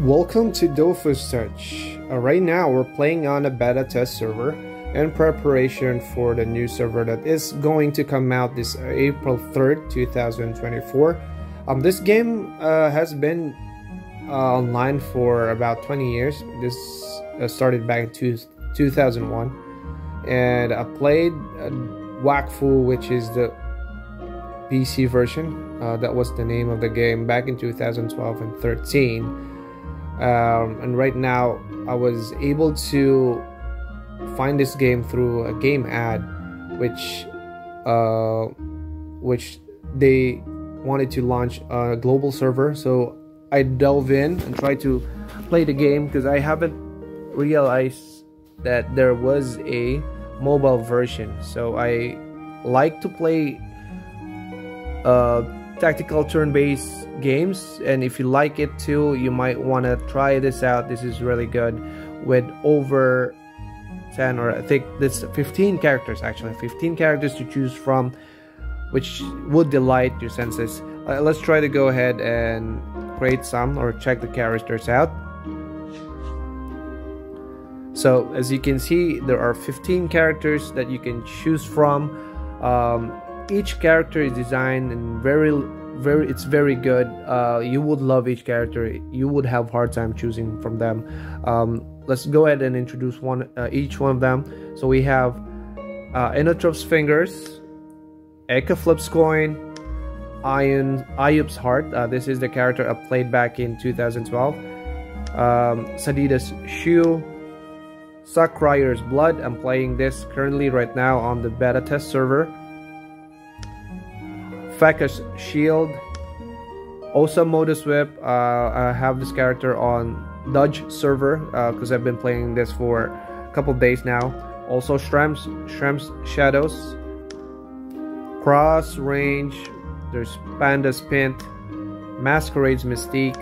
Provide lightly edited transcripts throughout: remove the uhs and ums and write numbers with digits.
Welcome to Dofus Touch. Right now we're playing on a beta test server in preparation for the new server that is going to come out this April 3rd, 2024. This game has been online for about 20 years. This started back in 2001, and I played Wakfu, which is the PC version. That was the name of the game back in 2012 and 13. And right now I was able to find this game through a game ad, which they wanted to launch a global server. So I dove in and tried to play the game because I haven't realized that there was a mobile version. So I like to play tactical turn-based games, and if you like it too, you might want to try this out. This is really good with over 10, or I think this 15 characters, actually 15 characters to choose from, which would delight your senses. Let's try to go ahead and create some or check the characters out. So as you can see, there are 15 characters that you can choose from. Each character is designed and it's very good. You would love each character. You would have hard time choosing from them. Let's go ahead and introduce each one of them. So we have Inotrop's Fingers, Eka Flips Coin, Ayup's Heart. This is the character I played back in 2012. Sadida's Shoe, Sakrayer's Blood. I'm playing this currently right now on the beta test server. Faka's Shield, Osamoda's Whip. I have this character on Dodge server because I've been playing this for a couple days now. Also Shrem's Shadows, Cross Range. There's Panda's Pint, Masquerade's Mystique,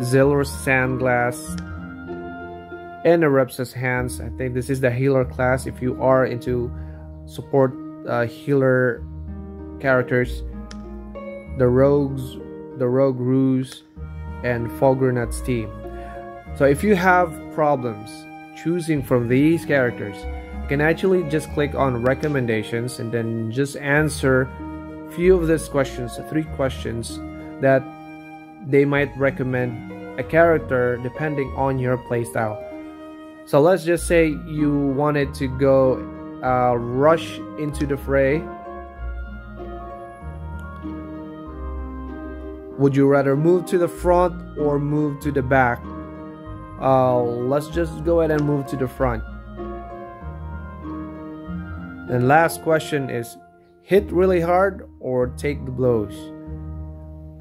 Ziller's Sandglass, and Erepsa's Hands. I think this is the healer class if you are into support healer characters. The Rogue Ruse, and Fogrenut's team. So if you have problems choosing from these characters, you can actually just click on recommendations and then just answer few of these questions, 3 questions that they might recommend a character depending on your playstyle. So let's just say you wanted to go rush into the fray. Would you rather move to the front or move to the back? Let's just go ahead and move to the front. And last question is, hit really hard or take the blows?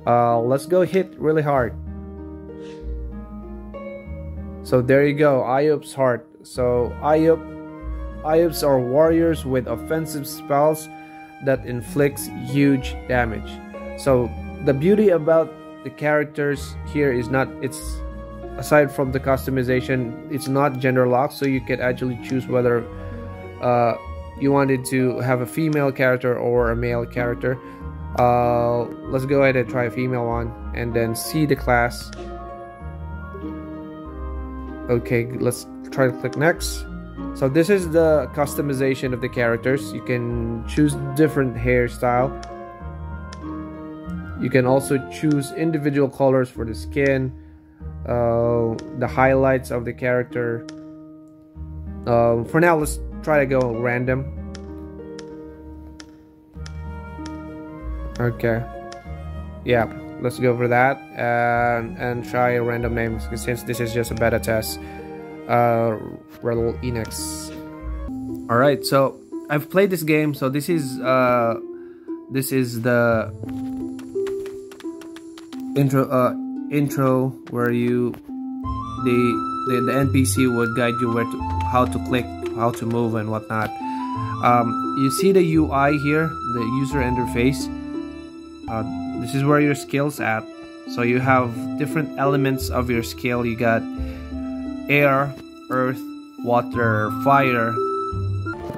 Let's go hit really hard. So there you go, Ayup's Heart. So Ayups are warriors with offensive spells that inflicts huge damage. So the beauty about the characters here is aside from the customization, it's not gender locked, so you can actually choose whether you wanted to have a female character or a male character. Let's go ahead and try a female one and then see the class. Okay, let's try to click next. So this is the customization of the characters. You can choose different hairstyle. You can also choose individual colors for the skin, the highlights of the character. For now, let's try to go random. Okay, yeah, let's go for that and try a random name since this is just a beta test. Relol Enex. All right, so I've played this game. So this is the intro where the NPC would guide you how to click, how to move, and whatnot. You see the UI here, the user interface. This is where your skills at. So you have different elements of your skill. You got air, earth, water, fire.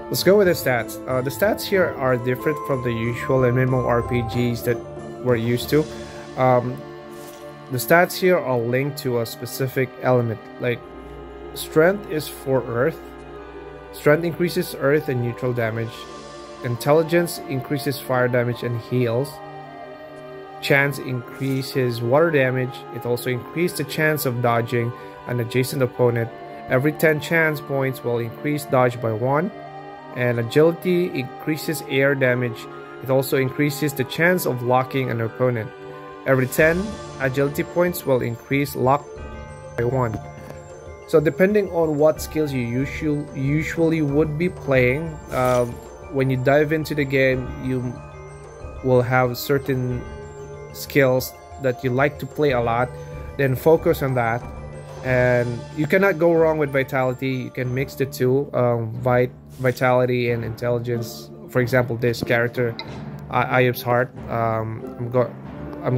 Let's go with the stats. The stats here are different from the usual MMORPGs that we're used to. the stats here are linked to a specific element. Like strength is for earth. Strength increases earth and neutral damage. Intelligence increases fire damage and heals. Chance increases water damage. It also increases the chance of dodging an adjacent opponent. Every 10 chance points will increase dodge by 1. And agility increases air damage. It also increases the chance of locking an opponent. Every 10 agility points will increase lock by 1. So depending on what skills you usually would be playing, when you dive into the game, you will have certain skills that you like to play a lot. Then focus on that, and you cannot go wrong with vitality. You can mix the two, vitality and intelligence. For example, this character, Ayub's Heart. I'm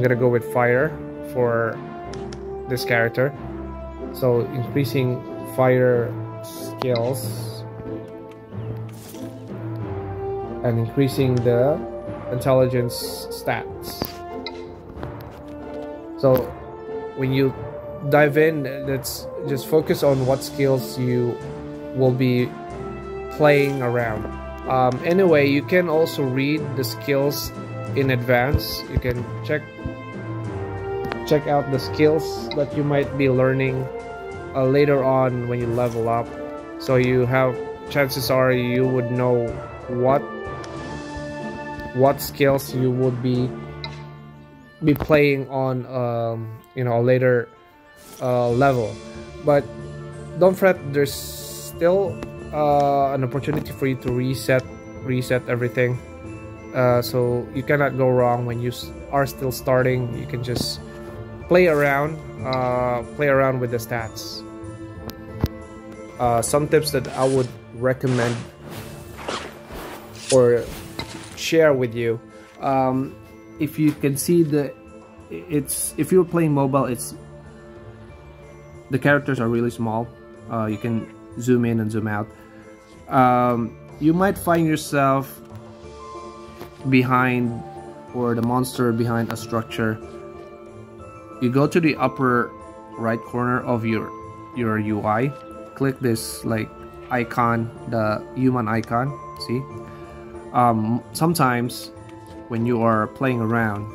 gonna go with fire for this character. So increasing fire skills and increasing the intelligence stats. So when you dive in, let's just focus on what skills you will be playing around. Anyway, you can also read the skills in advance. You can check out the skills that you might be learning later on when you level up. So you have, chances are you would know what skills you would be playing on a later level. But don't fret, there's still an opportunity for you to reset everything. So you cannot go wrong when you are still starting. You can just play around with the stats. Some tips that I would recommend or share with you, if you can see if you're playing mobile, the characters are really small. You can zoom in and zoom out. You might find yourself behind, or the monster behind a structure. You go to the upper right corner of your UI, click this like icon, the human icon. See, sometimes when you are playing around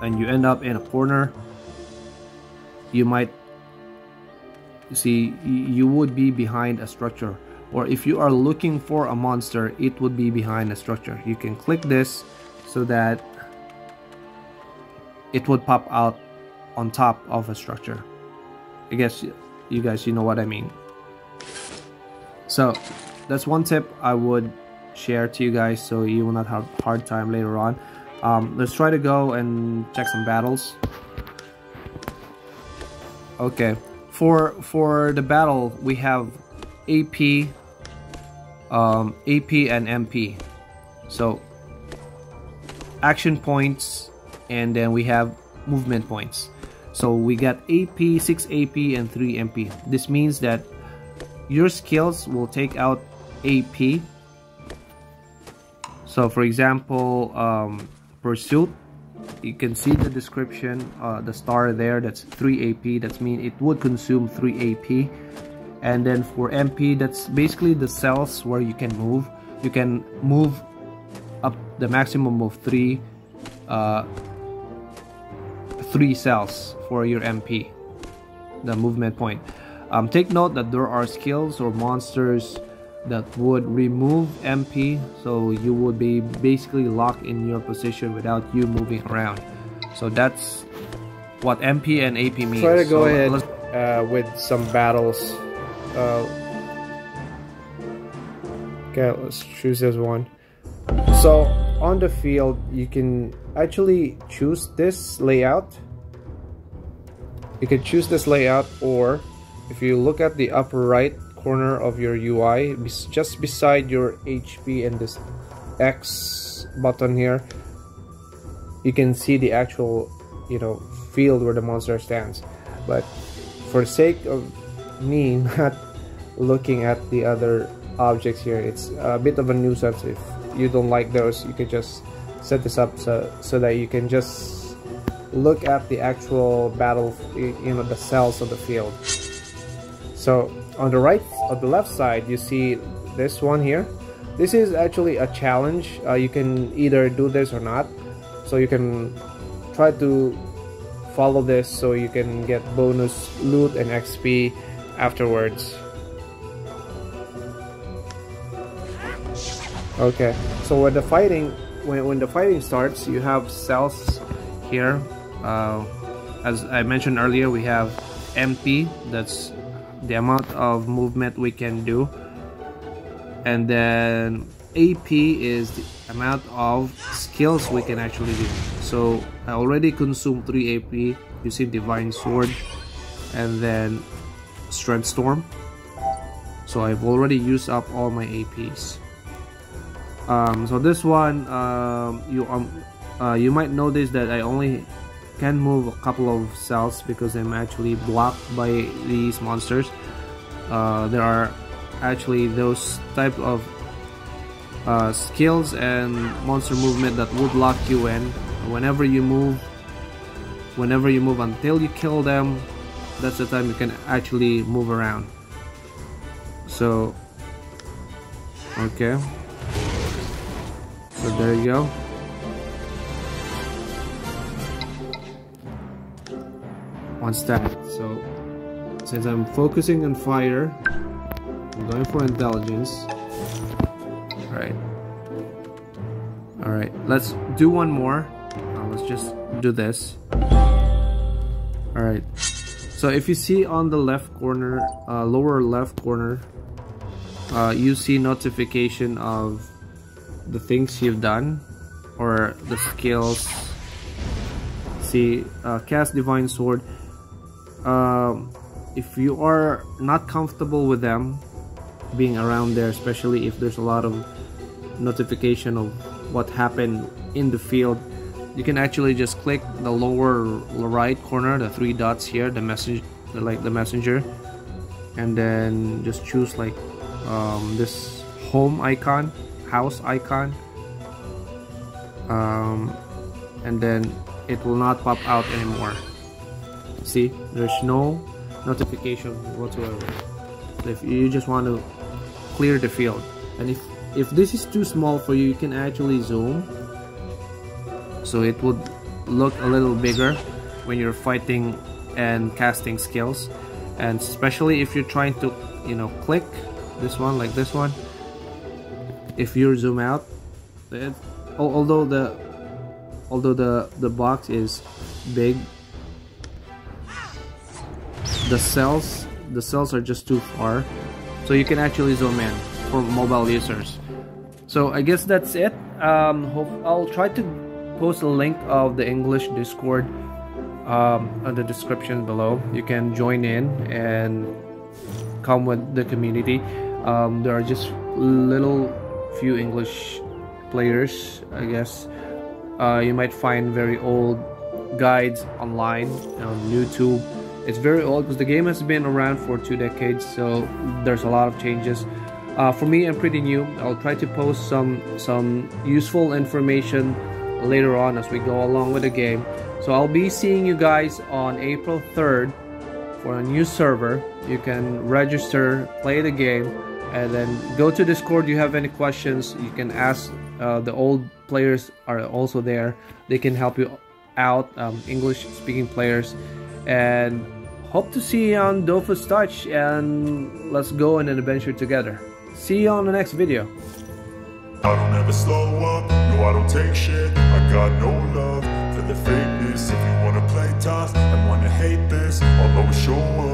and you end up in a corner, you might see you would be behind a structure, or if you are looking for a monster, it would be behind a structure. You can click this so that it would pop out on top of a structure. I guess you guys, you know what I mean. So that's one tip I would share to you guys, so you will not have a hard time later on. Let's try to go and check some battles. Okay, for the battle we have AP, and MP. So action points, and then we have movement points. So we got AP, 6 AP and 3 MP. This means that your skills will take out AP. So for example, Pursuit, you can see the description, the star there, that's 3 AP. That means it would consume 3 AP. And then for MP, that's basically the cells where you can move. You can move up the maximum of 3 cells for your MP, the movement point. Take note that there are skills or monsters that would remove MP, so you would be basically locked in your position without you moving around. So that's what MP and AP means. Try to go ahead with some battles. Okay, let's choose this one. So on the field, you can actually choose this layout. You can choose this layout, or if you look at the upper right corner of your UI, just beside your HP and this X button here, you can see the actual, field where the monster stands. But for the sake of me not looking at the other objects here, it's a bit of a nuisance. If you don't like those, you can just set this up so that you can just look at the actual battle, you know, the cells of the field. So on the left side, you see this one here. This is actually a challenge. You can either do this or not. So you can try to follow this so you can get bonus loot and XP afterwards. Okay, so when the fighting starts, you have cells here. As I mentioned earlier, we have MP, that's the amount of movement we can do, and then AP is the amount of skills we can actually do. So I already consumed 3 AP using Divine Sword and then Strength Storm, so I've already used up all my APs. So this one, you might notice that I only can move a couple of cells because I'm actually blocked by these monsters. There are actually those type of skills and monster movement that would lock you in. Whenever you move until you kill them, that's the time you can actually move around. So okay, so there you go. One step. So since I'm focusing on fire, I'm going for intelligence. Alright, let's do one more. Let's just do this. Alright, so if you see on the left corner, lower left corner, you see notification of the things you've done or the skills. See, cast Divine Sword. If you are not comfortable with them being around there, especially if there's a lot of notification of what happened in the field, you can actually just click the lower right corner, the 3 dots here, the message, like the messenger, and then just choose like this home icon, house icon, and then it will not pop out anymore. See, there's no notification whatsoever. So if you just want to clear the field, and if this is too small for you, you can actually zoom, so it would look a little bigger when you're fighting and casting skills. And especially if you're trying to, you know, click this one, like this one, if you zoom out, although the box is big, the cells are just too far, so you can actually zoom in for mobile users. So I guess that's it. I'll try to post a link of the English Discord on the description below. You can join in and come with the community. There are just little few English players, I guess. You might find very old guides online on YouTube. It's very old because the game has been around for 2 decades, so there's a lot of changes. For me, I'm pretty new. I'll try to post some useful information later on as we go along with the game. So I'll be seeing you guys on April 3rd for a new server. You can register, play the game, and then go to Discord. If you have any questions, you can ask. The old players are also there. They can help you out, English speaking players. And hope to see you on Dofus Touch, and let's go on an adventure together. See you on the next video. I don't ever slow up, no I don't take shit. I got no love for the fakeness. If you wanna play tough and wanna hate this, I'll always show up.